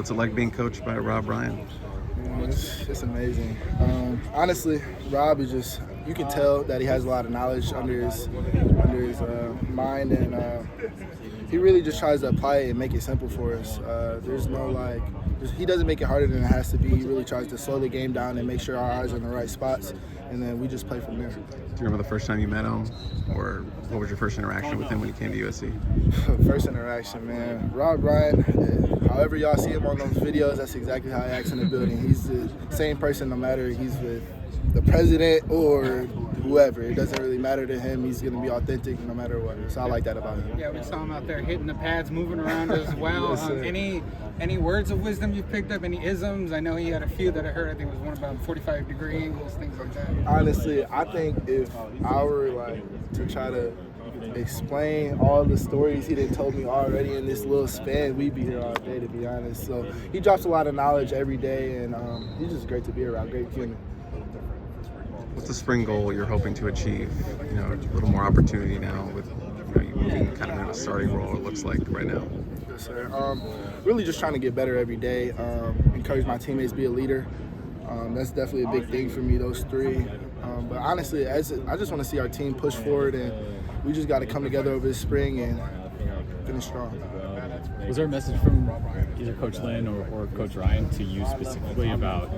What's it like being coached by Rob Ryan? It's amazing. Honestly, Rob is just, you can tell that he has a lot of knowledge under his mind, and he really just tries to apply it and make it simple for us. There's no he doesn't make it harder than it has to be. He really tries to slow the game down and make sure our eyes are in the right spots, and then we just play from there. Do you remember the first time you met him, or what was your first interaction with him when he came to USC? First interaction, man. Rob Ryan, however y'all see him on those videos, that's exactly how he acts in the building. He's the same person no matter he's with the president or whoever. It doesn't really matter to him. He's going to be authentic no matter what. So I like that about him. Yeah, we saw him out there hitting the pads, moving around as well. Yes, any words of wisdom you've picked up? Any isms? I know he had a few that I heard. I think it was one about 45-degree angles, things like that. Honestly, I think if I were to try to explain all the stories he done told me already in this little span, we'd be here all day, to be honest. So he drops a lot of knowledge every day, and he's just great to be around, great human. What's the spring goal you're hoping to achieve? A little more opportunity now with you being kind of in a starting role, it looks like right now. Yes, sir. Really just trying to get better every day, encourage my teammates, be a leader. That's definitely a big thing for me, those three. But honestly, I just want to see our team push forward, and we just got to come together over this spring and finish strong. Was there a message from either Coach Lynn or Coach Ryan to you specifically about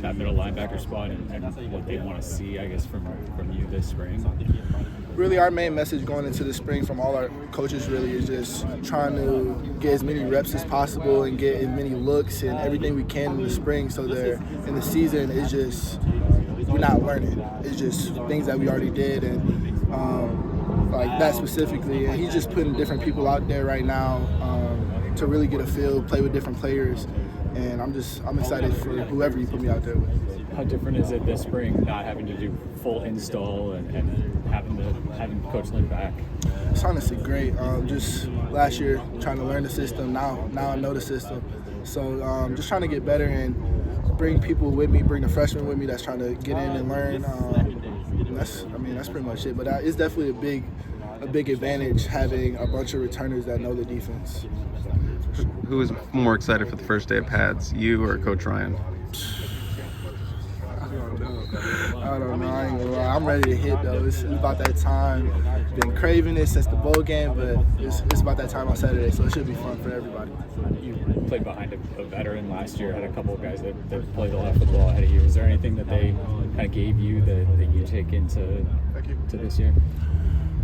that middle linebacker spot and what they want to see, I guess, from you this spring? Really, our main message going into the spring from all our coaches really is just trying to get as many reps as possible and get as many looks and everything we can in the spring, so that in the season it's just, we're not learning. It's just things that we already did, and like that specifically. And he's just putting different people out there right now to really get a feel, play with different players, and I'm excited for whoever you put me out there with. How different is it this spring, not having to do full install and having Coach Lynn back? It's honestly great. Just last year trying to learn the system. Now I know the system. So just trying to get better and bring people with me, bring the freshmen with me that's trying to get in and learn. That's pretty much it. But it's definitely a big advantage having a bunch of returners that know the defense. Who is more excited for the first day of pads, you or Coach Ryan? I don't know. I ain't gonna lie. I'm ready to hit, though. It's about that time. Been craving it since the bowl game, but it's about that time on Saturday, so it should be fun for everybody. You played behind a veteran last year, had a couple of guys that played a lot of football ahead of you. Is there anything that they kind of gave you that you take into this year?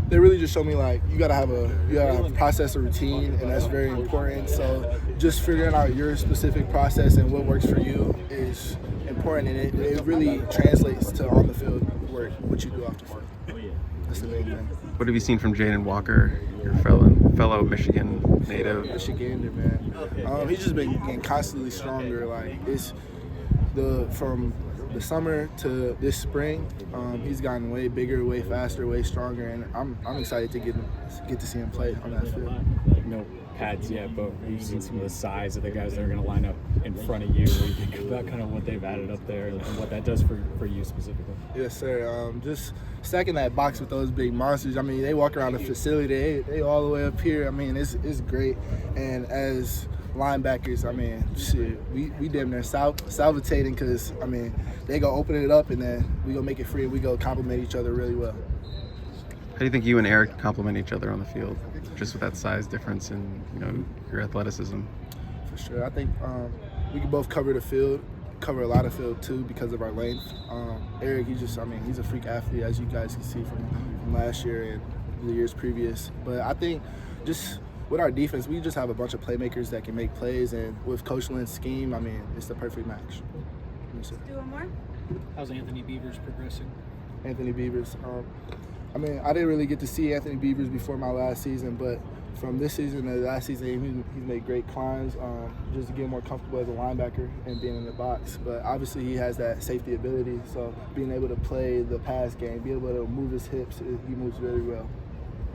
They really just showed me you gotta have a process, a routine, and that's very important. So just figuring out your specific process and what works for you is important, and it really translates to on the field work, what you do off the field. That's the main thing. What have you seen from Jaden Walker, your fellow Michigan native? Michigander, man. He's just been getting constantly stronger. It's from the summer to this spring, he's gotten way bigger, way faster, way stronger, and I'm excited to get to see him play on that field. No pads yet, but we've seen some of the size of the guys that are going to line up in front of you. What do you think about kind of what they've added up there and what that does for you specifically? Yes, sir. Just stacking that box with those big monsters. They walk around the facility. They all the way up here. It's great. And as linebackers, we damn near salivating because, they go open it up and then we go make it free and we go complement each other really well. How do you think you and Eric complement each other on the field, just with that size difference and your athleticism? For sure. I think we can both cover the field, cover a lot of field too because of our length. Eric, he's a freak athlete, as you guys can see from last year and the years previous. But I think just with our defense, we just have a bunch of playmakers that can make plays, and with Coach Lynn's scheme, it's the perfect match. Do one more. How's Anthony Beavers progressing? Anthony Beavers. I didn't really get to see Anthony Beavers before my last season, but from this season to last season, he's made great climbs just to get more comfortable as a linebacker and being in the box. But obviously, he has that safety ability, so being able to play the pass game, be able to move his hips, he moves very well.